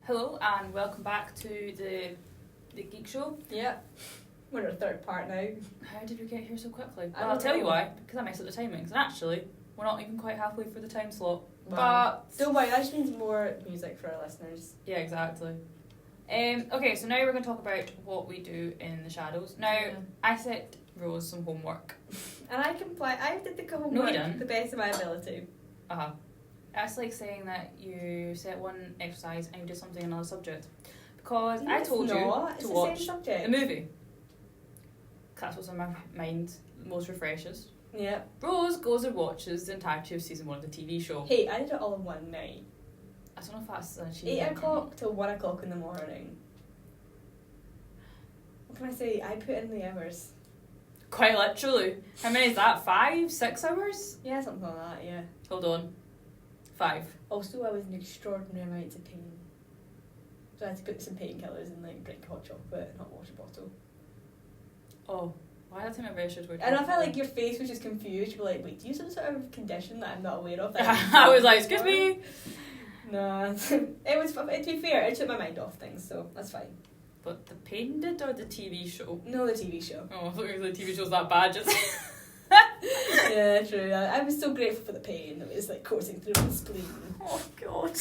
Hello and welcome back to the Geek Show. Yeah, we're in our third part now. How did we get here so quickly? Well, I'll tell you why. Because I messed up the timings. And actually, we're not even quite halfway through the time slot. Wow. But don't worry, that just means more music for our listeners. Yeah, exactly. Okay, so now we're going to talk about what we do in the shadows. Now, I set Rose some homework. And I did the homework No, you didn't. the best of my ability. Uh-huh. That's like saying that you set one exercise and you did something in another subject. Because I told you to watch the movie. That's what's in my mind most refreshes. Yeah. Rose goes and watches the entirety of season 1 of the TV show. Hey, I did it all in one night. I don't know if that's an achievement. 8 o'clock till 1 o'clock in the morning. What can I say? I put in the hours. Quite literally. How many is that? 5? 6 hours? Yeah, something like that, yeah. Hold on. 5. Also, I was in extraordinary amounts of pain. So I had to put some painkillers and drink hot chocolate and hot water bottle. Oh, why did I take my very short word? And I felt like your face was just confused. You were like, wait, do you have some sort of condition that I'm not aware of? I was like, excuse me? No, it was, to be fair, it took my mind off things, so that's fine. But the pain did, or the TV show? No, the TV show. Oh, I thought the TV show's that bad. Just Yeah, true. I was so grateful for the pain that was coursing through my spleen. Oh, God.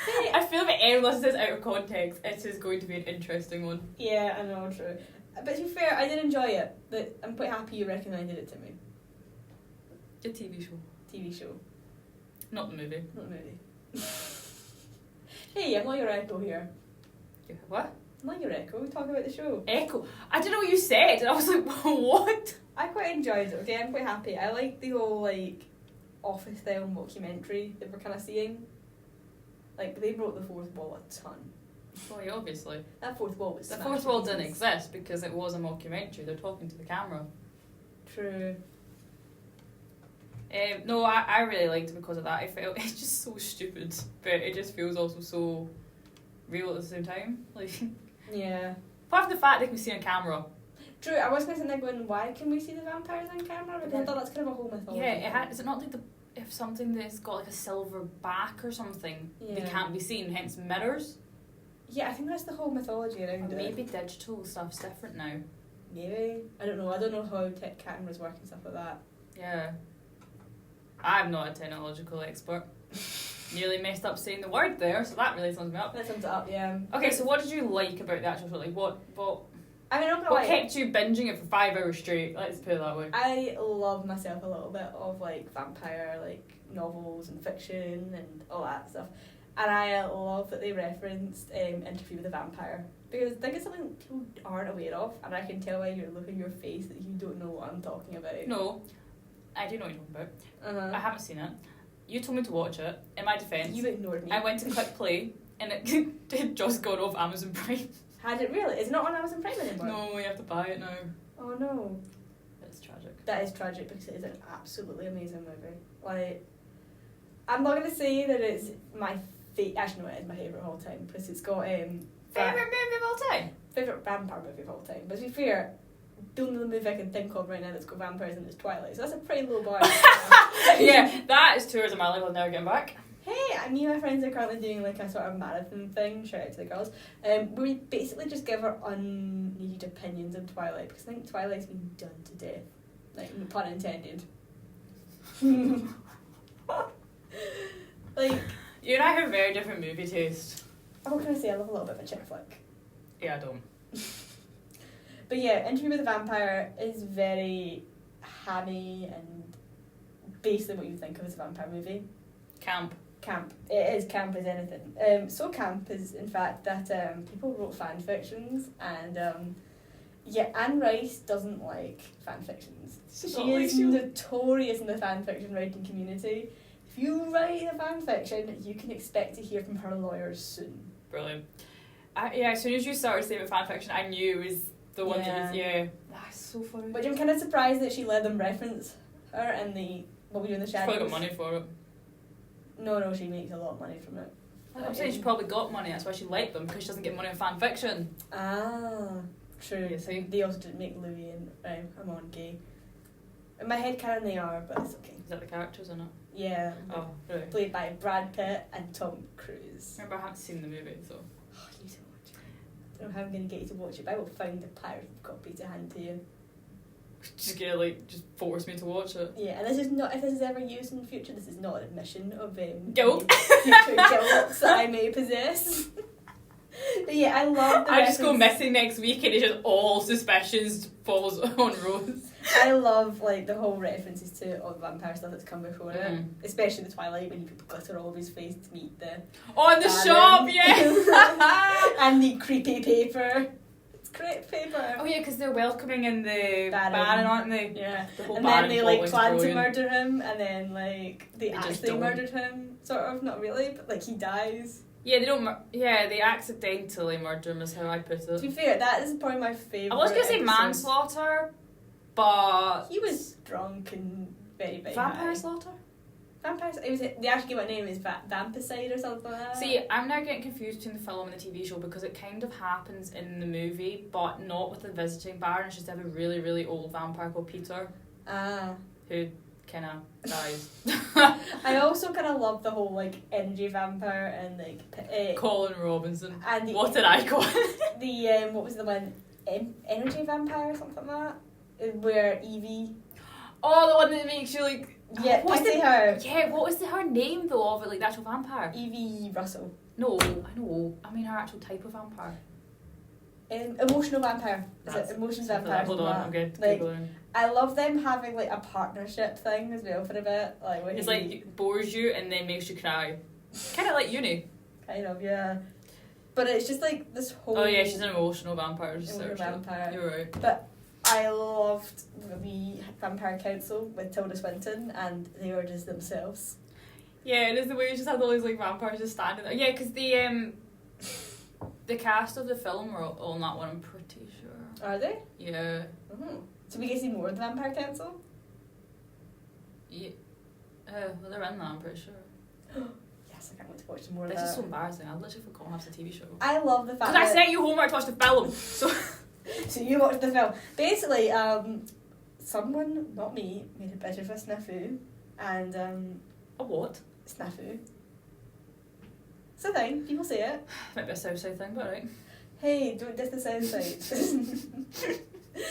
Hey, I feel like anyone listens to this out of context, it is going to be an interesting one. Yeah, I know, true. But to be fair, I did enjoy it. But I'm quite happy you recommended it to me. The TV show. TV show. Not the movie. Not the movie. Hey, I'm not your echo here. What? I'm not your echo. We talk about the show. Echo? I didn't know what you said, and I was like, what? I quite enjoyed it, okay? I'm quite happy. I like the whole, office style mockumentary that we're kind of seeing. They broke the fourth wall a ton. Oh, yeah, obviously. That fourth wall was The fourth wall didn't exist because it was a mockumentary. They're talking to the camera. True. No, I really liked it because of that. I felt it's just so stupid, but it just feels also so real at the same time. Yeah. Apart from the fact they can see on camera. True, I was going to sit there going, why can we see the vampires on camera? Because I thought that's kind of a whole mythology. Yeah, is it not if something that's got a silver back or something, they can't be seen, hence mirrors? Yeah, I think that's the whole mythology around it. Maybe digital stuff's different now. Maybe. I don't know. I don't know how cameras work and stuff like that. Yeah. I'm not a technological expert. Nearly messed up saying the word there, so that really sums me up. That sums it up, yeah. Okay, so what did you like about the actual show? What I mean, I'm not gonna lie. kept you binging it for 5 hours straight? Let's put it that way. I love myself a little bit of vampire novels and fiction and all that stuff. And I love that they referenced Interview with a Vampire. Because I think it's something people aren't aware of, and I can tell by your look on your face that you don't know what I'm talking about. No, I do know what you're talking about. Uh-huh. I haven't seen it. You told me to watch it. In my defence, You ignored me. I went to click play, and it had just gone off Amazon Prime. Had it really? It's not on Amazon Prime anymore? No, you have to buy it now. Oh no. It's tragic. That is tragic because it is an absolutely amazing movie. I'm not going to say that it's my actually no, it is my favourite of all time because it's got Favourite movie of all time? favourite vampire movie of all time. But to be fair, the only movie I can think of right now that's got vampires in it is Twilight. So that's a pretty low bar. Yeah, that is 2 hours of my life I'll never get back. Hey, me and my friends are currently doing a sort of marathon thing. Shout out to the girls. We basically just give our unneeded opinions on Twilight because I think Twilight's been done to death. Pun intended. You and I have very different movie taste. What can I say? I love a little bit of a chick flick. Yeah, I don't. But yeah, Interview with a Vampire is very hammy and basically what you think of as a vampire movie. Camp. It is camp as anything. So camp is in fact that people wrote fan fictions and Anne Rice doesn't like fan fictions. She is notorious in the fan fiction writing community. If you write a fan fiction, you can expect to hear from her lawyers soon. Brilliant. As soon as you started saying about fan fiction, I knew it was the one that was, that's so funny. But I'm kind of surprised that she let them reference her in the What We Do in the Shadows. She's probably got money for it. No, she makes a lot of money from it. I'm saying she probably got money, that's why she liked them, because she doesn't get money on fan fiction. Ah, true. You see? They also didn't make Louis and I'm on gay. In my head, Karen, they are, but it's okay. Is that the characters in it? Yeah. Oh, really? Played by Brad Pitt and Tom Cruise. Remember, I haven't seen the movie, so. Oh, you need to watch it. I don't know how I'm going to get you to watch it, but I will find a pirate copy to hand to you. Just just force me to watch it. Yeah, and this is not, if this is ever used in the future, this is not an admission of guilt. Future guilt that I may possess. But yeah, I love the I just go missing next week and it's just all suspicions falls on Rose. I love like the whole references to all the vampire stuff that's come before it, especially the Twilight when you put glitter all over his face to meet the in the shop, yeah. and the creepy paper. It's creepy paper. Oh yeah, because they're welcoming in the Baron, aren't they? Yeah. The whole and then they like planned to brilliant. murder him, and then like they actually murdered him. Sort of, not really, but like he dies. Yeah, they don't. They accidentally murder him. Is how I put it. To be fair, that is probably my favourite. I was gonna say manslaughter, but he was drunk and very very vampire high. slaughter. Vampires. It was. They actually gave it a name. Is Vampicide or something like that. See, I'm now getting confused between the film and the TV show because it kind of happens in the movie, but not with the visiting Baron. It's just they have a really really old vampire called Peter. Who kind of dies. I also kind of love the whole like energy vampire and like Colin Robinson. And what did I call the what was the one energy vampire or something like that, where Evie. Oh, the one that makes you like. Yeah, her. Yeah, what was her name though of it, like the actual vampire? Evie Russell. No, I know. I mean her actual type of vampire. Emotional vampire. Is it emotions vampire? Hold on, I'm good. Like, I love them having like a partnership thing as well for a bit. Like it's like it bores you and then makes you cry. Kind of like Uni. Kind of, yeah. But it's just like this whole. Oh yeah, she's an emotional vampire. Emotional vampire. You're right. But I loved the Vampire Council with Tilda Swinton, and they were just themselves. Yeah, it is the way you just had all these like vampires just standing there. Yeah, because the cast of the film are all on that one, I'm pretty sure. Are they? Yeah. Mm-hmm. So we get to see more of the Vampire Council? Yeah. Well, they're in that, I'm pretty sure. Yes, I can't wait to watch more of that. This is so embarrassing. I've literally forgotten half the TV show. I love the fact because I sent you homework to watch the film. So so you watched the film. Basically, someone, not me, made a bit of a snafu. And a what? Snafu. It's a thing. People say it. Might be a Southside thing, but right. Hey, don't diss the Southside.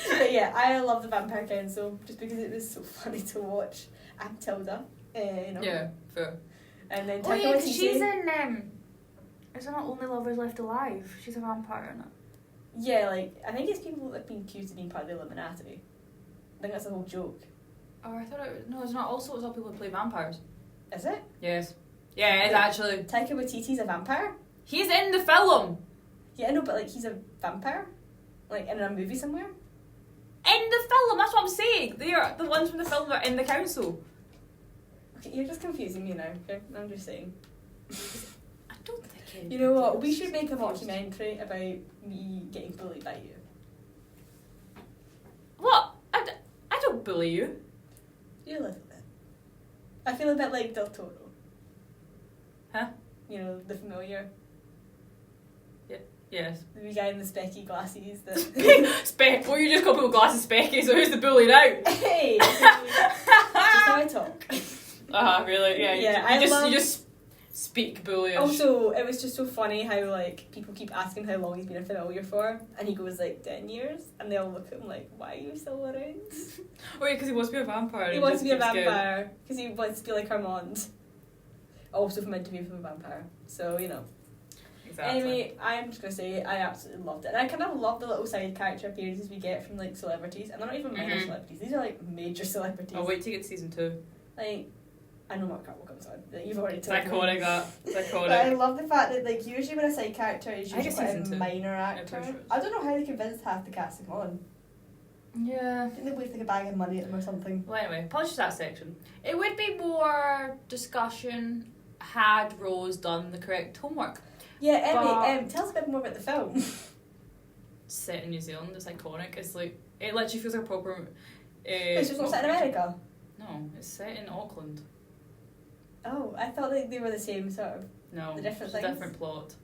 But yeah, I love the Vampire Council just because it was so funny to watch. And Tilda, you know. Yeah, fair. And then yeah, because she's in Is there not Only Lovers Left Alive? She's a vampire in it. Yeah, like I think it's people that have been accused of being part of the Illuminati. I think that's the whole joke. Oh, I thought no, it's not. Also, it's all people who play vampires. Is it? Yes. Yeah, it's actually. Taika Waititi's a vampire? He's in the film! Yeah, I know, but like he's a vampire? Like in a movie somewhere? In the film, that's what I'm saying. They are the ones from the film that are in the council. Okay, you're just confusing me now, okay? I'm just saying. I don't think you know what? We should make a documentary about me getting bullied by you. What? I don't bully you. You a little bit. I feel a bit like Del Toro. Huh? You know, the familiar. Yes. The wee guy in the specky glasses that... Speck. Well, you just call people glasses specky, so who's the bully now? Hey! Just how I talk. Really? Yeah. Yeah, you just speak bullyish. Also, it was just so funny how, like, people keep asking how long he's been a familiar for, and he goes, like, 10 years, and they all look at him like, why are you still around? Oh, yeah, because he wants to be a vampire. He wants to be a vampire, because he wants to be like Armand. Also from Interview with a Vampire. So, you know. Exactly. Anyway, I'm just going to say I absolutely loved it. And I kind of love the little side character appearances we get from, like, celebrities. And they're not even minor celebrities. These are, like, major celebrities. I'll wait to get to season 2. Like, I know Mark Carwell comes on. Like, you've already It's told me. iconic, that. It's iconic. But I love the fact that, like, usually when a side character is usually quite a 2. minor actor. Yeah, I don't know how they convinced half the cast to come on. Yeah. Didn't they wave like a bag of money at them or something? Well, anyway, apologies for that section. It would be more discussion had Rose done the correct homework. Yeah, Emmy, tell us a bit more about the film. Set in New Zealand, it's iconic. It's like, it literally feels like a proper... It's just not set in America? No, it's set in Auckland. Oh, I thought they were the same sort of... No, the different it's a things? different plot.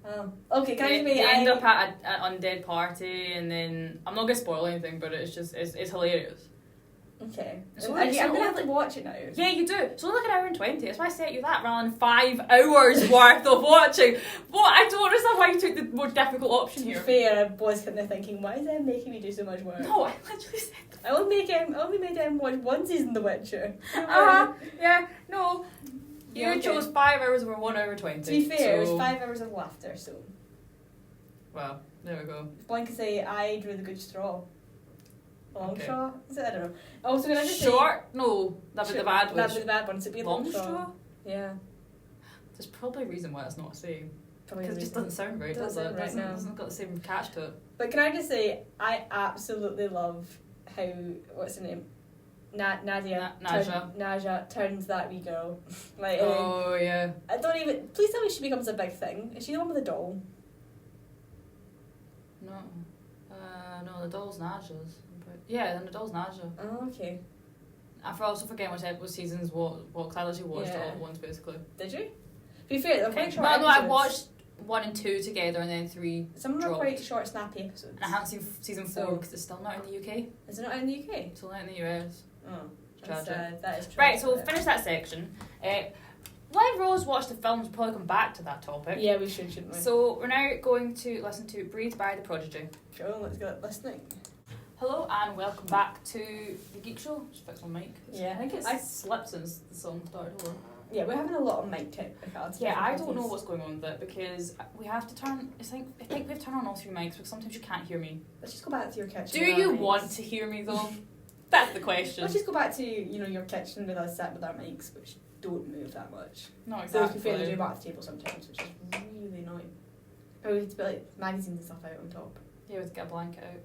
Oh. Okay, They end up at an undead party and then... I'm not going to spoil anything, but it's just... It's hilarious. Okay. So I'm going to have to watch it now. Yeah, you do. It's only like an hour and 20. That's why I set you that rather than 5 hours worth of watching. What? I don't understand why you took the more difficult option here. To be fair, I was kind of thinking, why is that making me do so much work? No, I literally said that. I only made him watch one season of The Witcher. Yeah, no. You chose 5 hours over 1 hour 20. To be fair, it was 5 hours of laughter, so. Well, there we go. One could say, I drew the good straw. Long Okay. straw? Is it? I don't know. Also, can I just Short? No, that'd be the bad one. That'd be the bad one. So it'd be Long straw? Yeah. There's probably a reason why it's not a saying. Probably Because it just doesn't sound right, does it? Right, It hasn't got the same catch to it. But can I just say, I absolutely love how, what's her name? Nadia. Naja turns that wee girl. Like, oh, yeah. I don't even. Please tell me she becomes a big thing. Is she the one with the doll? No. No, the doll's Naja's. Yeah, then the doll's Naja. Oh, okay. I also forget what seasons, what classes you watched all at once, basically. Did you? To be fair, they're quite short No, episodes. I watched 1 and 2 together and then 3 Some of them are quite short, snappy episodes. And I haven't seen season 4 because it's still not in the UK. Is it not in the UK? It's only in the US. Oh, Tragic. That is tragic. Right, so we'll finish that section. Let Rose watch the films, we'll probably come back to that topic. Yeah, we should, shouldn't we? So we're now going to listen to Breathe by The Prodigy. Cool, let's get listening. Hello and welcome back to the Geek Show. Just fix my mic. Yeah. I think it's slipped since the song started over. Yeah, we're having a lot of mic technicalities. Yeah, I don't know what's going on with it because we have to turn. I think we have to turn on all 3 mics because sometimes you can't hear me. Let's just go back to your kitchen. Do you want to hear me though? That's the question. Let's just go back to your kitchen with us sat with our mics, which don't move that much. No, So exactly. to be fair, they do back at the table sometimes, which is really annoying. Or we have to put like magazines and stuff out on top. Yeah, we have to get a blanket out.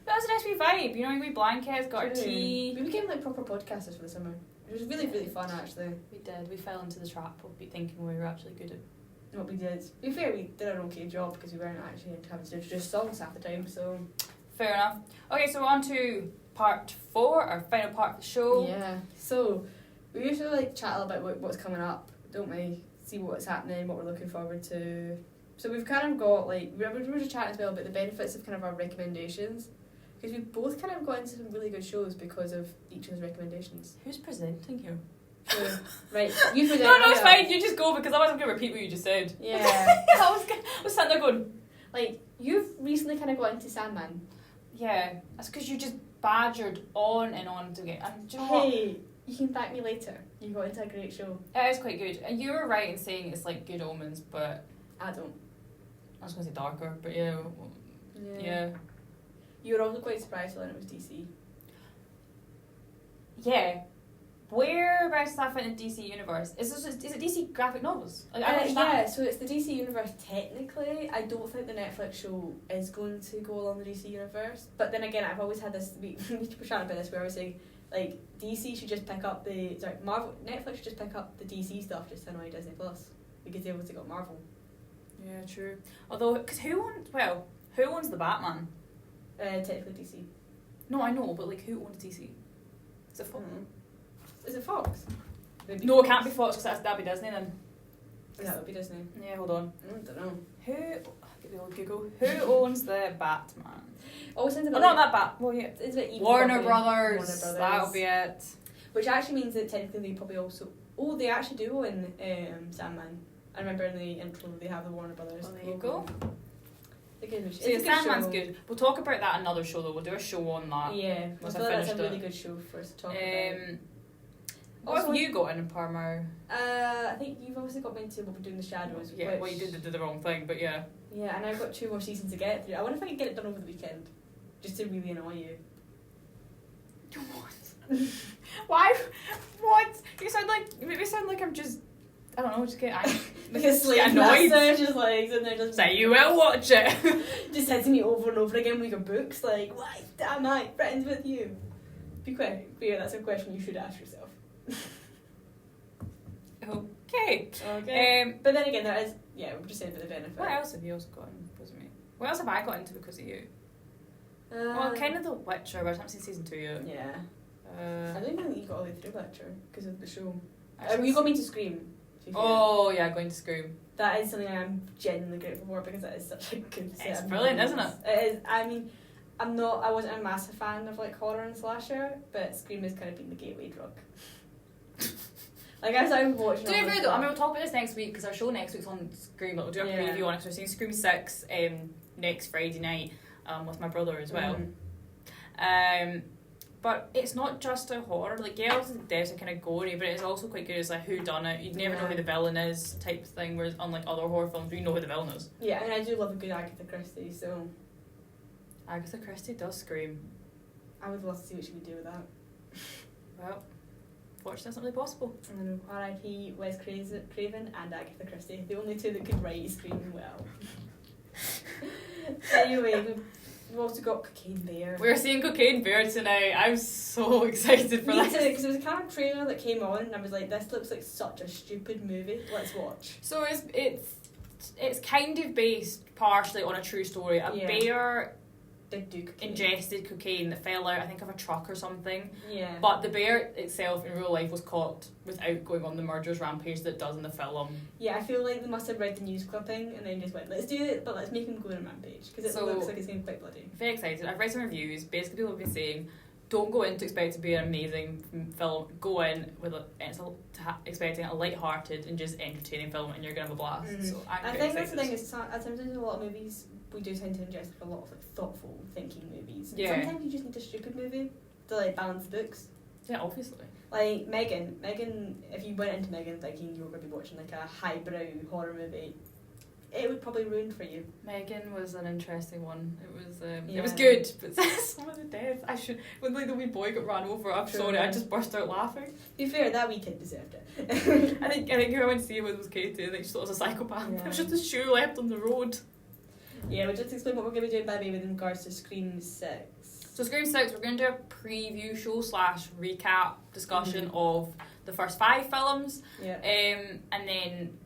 But that's a nice wee vibe, you know, wee blankets, got our tea. We became like proper podcasters for the summer. It was really, really fun actually. We did. We fell into the trap of thinking we were actually good at. What we did. To be fair, we did an okay job because we weren't actually having to introduce songs half the time, so. Fair enough. Okay, so we're on to part 4, our final part of the show. Yeah. So, we usually like chat a little bit about what's coming up, don't we? See what's happening, what we're looking forward to. So we've kind of got like, we were just chatting as well about the benefits of kind of our recommendations. Because we've both kind of got into some really good shows because of each other's recommendations. Who's presenting here? So, right, you present. No, it's fine. You just go because otherwise I'm going to repeat what you just said. Yeah. I was sitting there going, like, you've recently kind of got into Sandman. yeah, that's because you just badgered on and on to get. And do you know what? Hey, you can thank me later. You got into a great show. It is quite good. And you were right in saying it's like Good Omens, but I don't. I was going to say darker, but yeah. Yeah. You were also quite surprised to learn it was DC. Yeah. Where does that fit in the DC universe? Is it DC graphic novels? Like, I don't understand. Yeah, so it's the DC universe technically. I don't think the Netflix show is going to go along the DC universe. But then again, I've always had this. We were chatting about this where I was saying, like, DC should just pick up Netflix should just pick up the DC stuff just to annoy Disney Plus because they've obviously got Marvel. Yeah, true. Although, because who owns the Batman? Technically DC. No, I know, but like, who owns DC? Is it Fox? Is it Fox? No, it can't be Fox because that'd be Disney then. That would be Disney. Yeah, hold on. I don't know. Get the old Google. Who owns the Batman? Oh, sounds about not that Bat. Well, yeah. It's a bit evil. Warner Brothers. That'll be it. Which actually means that technically they probably also. Oh, they actually do own Sandman. I remember in the intro they have the Warner Brothers. Well, there you go. So yeah, Sandman's good. We'll talk about that another show though. We'll do a show on that. Yeah, I feel like that's a really good show for us to talk about. What have you got in Parma? I think you've obviously got me into what we're doing the Shadows. Yeah, well you did the wrong thing, but yeah. Yeah, and I've got 2 more seasons to get through. I wonder if I can get it done over the weekend, just to really annoy you. What? Why? What? You make me sound like I'm just. I don't know, just get angry. Because like annoyed. Just like sitting there just say you will watch it. just hitting me over and over again with your books, like, why am I friends with you? Be quick. Yeah, that's a question you should ask yourself. Okay. But then again, there is. Yeah, we're just saying for the benefit. What else have you also got in because of me? What else have I got into because of you? Well, kind of The Witcher, but I haven't seen season 2 yet. Yeah. I don't even think you got all the way through Witcher because of the show. You got me to Scream. Oh yeah, going to Scream. That is something I'm genuinely grateful for because that is such a good set. It's brilliant, isn't it? It is. I mean, I wasn't a massive fan of like horror and slasher, but Scream has kind of been the gateway drug. Like I started watching. To be fair though, I mean we'll talk about this next week because our show next week's on Scream. Like, we'll do a preview on it. So we're seeing Scream 6 next Friday night with my brother as well. But it's not just a horror. Like Girls and Deaths are kind of gory, but it's also quite good as like who done it. You'd never know who the villain is type of thing. Whereas unlike other horror films, you know who the villain is. Yeah, and I do love a good Agatha Christie. So Agatha Christie does scream. I would love to see what she would do with that. Well, watch That's Not Really Possible. And then R.I.P. Wes Craven and Agatha Christie, the only two that could write Scream well. Anyway, we've also got Cocaine Bear. We're seeing Cocaine Bear tonight. I'm so excited for this. Because there was a kind of trailer that came on and I was like, this looks like such a stupid movie. Let's watch. So it's kind of based partially on a true story. A bear ingested cocaine that fell out, I think, of a truck or something. Yeah. But the bear itself in real life was caught without going on the murderous rampage that it does in the film. Yeah, I feel like they must have read the news clipping and then just went, let's do it, but let's make him go on a rampage. Because it looks like it's going to be quite bloody. Very excited. I've read some reviews. Basically, people have been saying, don't go in to expect it to be an amazing film. Go in with expecting a light-hearted and just entertaining film, and you're going to have a blast. Mm-hmm. So I'm I think excited. that's the thing, is sometimes in a lot of movies, we do tend to ingest a lot of like thoughtful thinking movies. Yeah. Sometimes you just need a stupid movie to like balance the books. Yeah, obviously. Like Megan, if you went into Megan thinking you were going to be watching like a highbrow horror movie, it would probably ruin for you. Megan was an interesting one. It was good, but some of the death. When like the wee boy got ran over, I'm sorry, I just burst out laughing. To be fair, that wee kid deserved it. I think who I went to see it with was Katie. I think she thought it was a psychopath. Yeah. It was just a shoe left on the road. Yeah, we'll just explain what we're going to be doing by the way with regards to Scream 6. So Scream 6, we're going to do a preview show / recap discussion of the first 5 films. Yeah. And then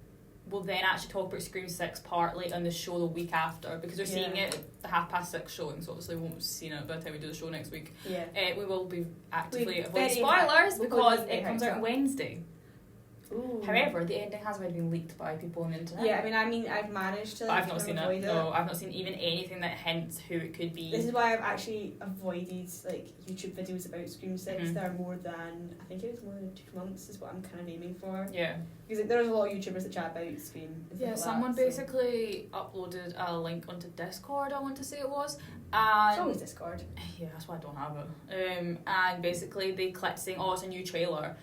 we'll then actually talk about Scream 6 partly on the show the week after, because we're seeing it at the 6:30 showing, so obviously we won't see it by the time we do the show next week. Yeah. We will be actively avoiding spoilers because it comes out Wednesday. Ooh. However, the ending has already been leaked by people on the internet. Yeah, I mean, I've managed to. But I've not seen avoid it. No, I've not seen even anything that hints who it could be. This is why I've actually avoided like YouTube videos about Scream 6 Mhm. that are more than, I think it was more than 2 months is what I'm kind of aiming for. Yeah. Because like, there's a lot of YouTubers that chat about Scream. And Yeah, stuff someone like that, basically uploaded a link onto Discord, I want to say it was. And it's always Discord. yeah, that's why I don't have it. And basically they clicked saying, oh, it's a new trailer.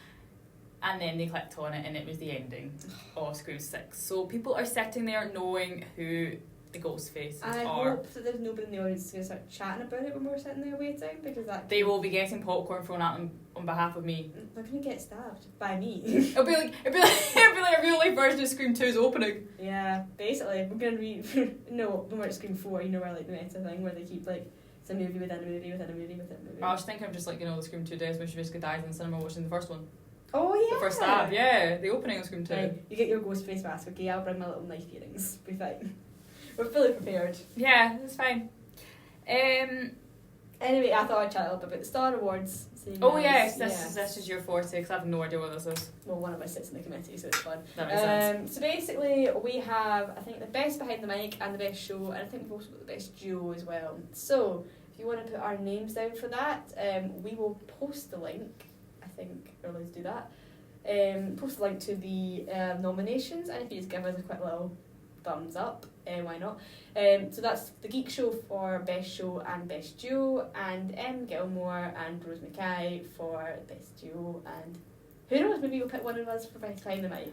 And then they clicked on it and it was the ending of Scream 6. So people are sitting there knowing who the ghost faces And I are. hope that there's nobody in the audience who's going to start chatting about it when we're sitting there waiting, because that They will be getting popcorn thrown at them on behalf of me. they're going to get stabbed by me. It'll be like a real life version of Scream 2's opening. Yeah, basically we're going to be no, when we're at Scream 4, you know, where like the meta thing where they keep like it's a movie within a movie within a movie within a movie. I was thinking of just like, the Scream 2 days when she basically dies in the cinema watching the first one. Oh yeah. The first stab, yeah. The opening of Scream 2. Right, you get your ghost face mask, okay? I'll bring my little knife earrings. Be fine. We're fully prepared. Yeah, it's fine. Anyway, I thought I'd chat a little bit about the Star Awards. Oh yes, this is your forte, because I have no idea what this is. Well, one of us sits in the committee, so it's fun. That makes sense. So basically, we have, I think, the best behind the mic and the best show, and I think we've also got the best duo as well. So, if you want to put our names down for that, we will post the link. I think we're allowed to do that. Post the link to the nominations, and if you just give us a quick little thumbs up, why not? So that's the Geek Show for Best Show and Best Duo, and M. Gilmore and Rose Mackay for Best Duo, and who knows, maybe we'll pick one of us for Best Behind the Mic.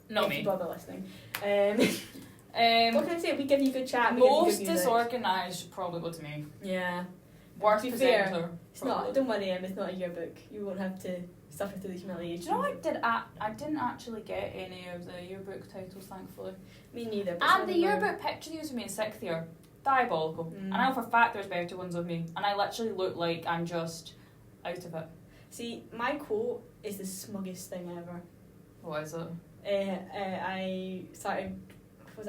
Not if me. you bother listening. What can I say? We give you good chat. We Most give you good music. disorganised should probably go to me. Yeah. Worst To be fair, presenter. It's not. Don't worry, Em. It's not a yearbook. You won't have to suffer through the humiliation. Do you know I didn't actually get any of the yearbook titles, thankfully. Me neither. But And the yearbook picture they used of me in 6th year, diabolical. Mm. And I know for a fact there's better ones of me, and I literally look like I'm just out of it. See, my quote is the smuggest thing ever. What is it? I started.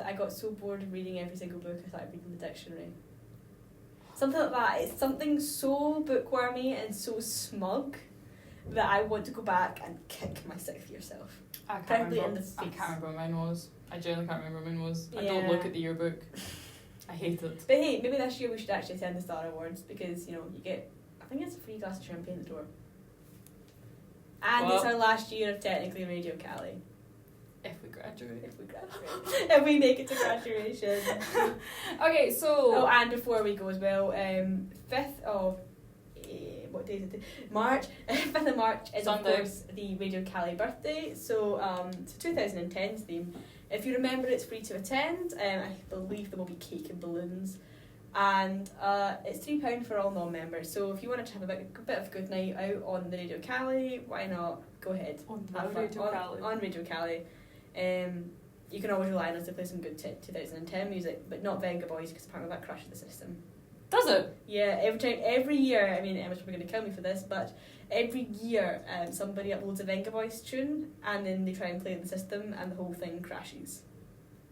I got so bored of reading every single book. I started reading the dictionary. Something like that. It's something so bookwormy and so smug that I want to go back and kick my 6th year self. I can't Preferably remember. in the I face. can't remember what mine was. I genuinely can't remember what mine was. I Yeah. don't look at the yearbook. I hate it. But hey, maybe this year we should actually attend the Star Awards because, you get, I think it's a free glass of champagne at the door. And it's our last year of technically Radio Caley. If we graduate. If we make it to graduation. Okay, so... Oh, and before we go as well, 5th of... what day is it? March. 5th of March is, Sunday. Of course, the Radio Caley birthday. So, it's 2010's theme. If you remember, it's free to attend. I believe there will be cake and balloons. And it's £3 for all non-members. So if you wanted to have a bit of a good night out on the Radio Caley, why not? Go ahead. On Radio Caley. You can always rely on us to play some good 2010 music, but not Venga Boys, because apparently that crashes the system. Does it? Yeah, every year, I mean, Emma's probably going to kill me for this, but every year somebody uploads a Venga Boys tune, and then they try and play it in the system, and the whole thing crashes.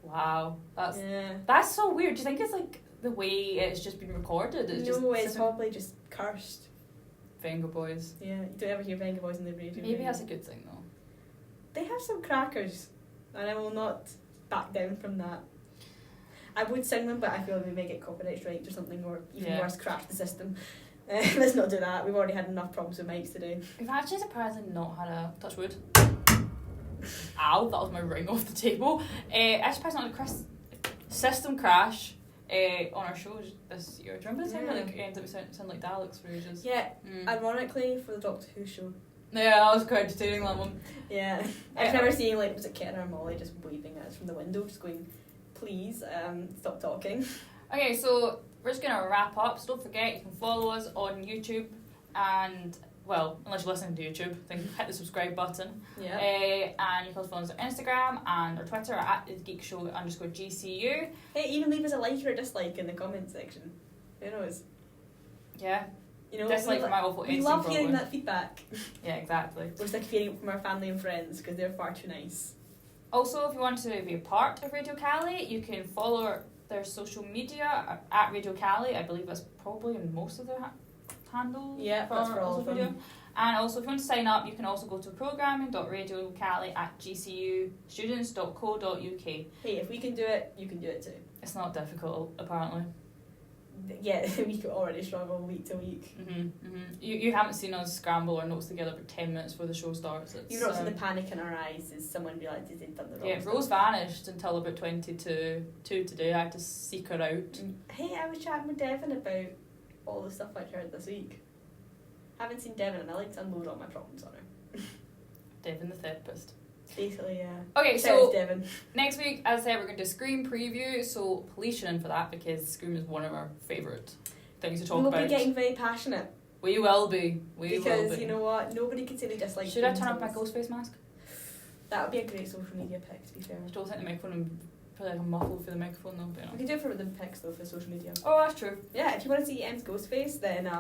Wow. That's so weird. Do you think it's like the way it's just been recorded? It's probably just cursed. Venga Boys. Yeah, you don't ever hear Venga Boys on the radio. Maybe that's a good thing, though. They have some crackers, and I will not back down from that. I would sing them, but I feel we may get copyright strikes or something, or even worse, crash the system. Let's not do that. We've already had enough problems with mics today. We've actually surprisingly not had a touch wood. Ow, that was my ring off the table. I surprisingly not had a system crash on our shows this year. Do you remember the time that ended up sounding like Daleks for ages? Yeah, ironically for the Doctor Who show. Yeah, I was quite entertaining that one. Yeah, I remember seeing was it Ken or Molly just waving at us from the window, just going, please, stop talking. Okay, so we're just going to wrap up. So don't forget, you can follow us on YouTube and, well, unless you're listening to YouTube, then hit the subscribe button. Yeah. And you can also follow us on Instagram and our Twitter at @geekshow_GCU. Hey, even leave us a like or a dislike in the comment section. Who knows? Yeah. Dislike from my awful Instagram. We love hearing that feedback. Yeah, exactly. We're sick of hearing it from our family and friends because they're far too nice. Also, if you want to be a part of Radio Caley, you can follow their social media at Radio Caley. I believe that's probably in most of their handles. Yeah, that's for all of them. And also, if you want to sign up, you can also go to programming.radiocaley@gcustudents.co.uk. Hey, if we can do it, you can do it too. It's not difficult, apparently. Yeah, we could already struggle week to week. You haven't seen us scramble our notes together for 10 minutes before the show starts. You've not seen the panic in our eyes as someone realises they've done the wrong stuff. Rose vanished until about 2 today. I had to seek her out. Hey, I was chatting with Devon about all the stuff I'd heard this week. Haven't seen Devon and I like to unload all my problems on her. Devon the therapist. Basically, yeah. Okay, so Devon. Next week, as I said, we're going to do Scream preview, so please tune in for that because Scream is one of our favourite things to talk about. We'll be getting very passionate. We will be. Because you know what? Nobody can say they dislike. Should I turn off my ghost face mask? That would be a great social media pic, to be fair. I don't think the microphone and put like a muffle for the microphone though. But, We can do it for the pics though for social media. Oh, that's true. Yeah, if you want to see Em's ghost face, then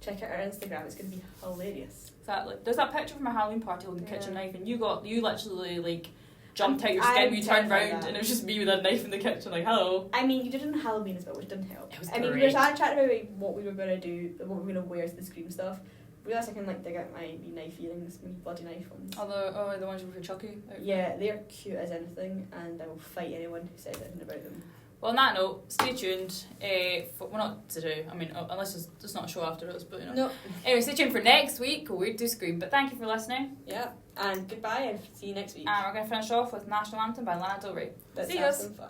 check out our Instagram. It's going to be hilarious. Exactly. There's that picture from my Halloween party holding the kitchen knife, and you literally like jumped out your skin when you turned round, and it was just me with a knife in the kitchen, like hello. I mean, you did it on Halloween as well, which didn't help. It was great. We were chatting about what we were going to do, what we were going to wear to the Scream stuff. I realised I can dig out my knife earrings, my bloody knife ones. The ones with Chucky? Yeah, they're cute as anything, and I will fight anyone who says anything about them. Well, on that note, stay tuned. Well, not today. I mean, unless it's not a show after us, but No. Anyway, stay tuned for next week. We'll do Scream. But thank you for listening. Yeah, and goodbye. I'll see you next week. And we're going to finish off with National Anthem by Lana Del Rey. Let's have some fun.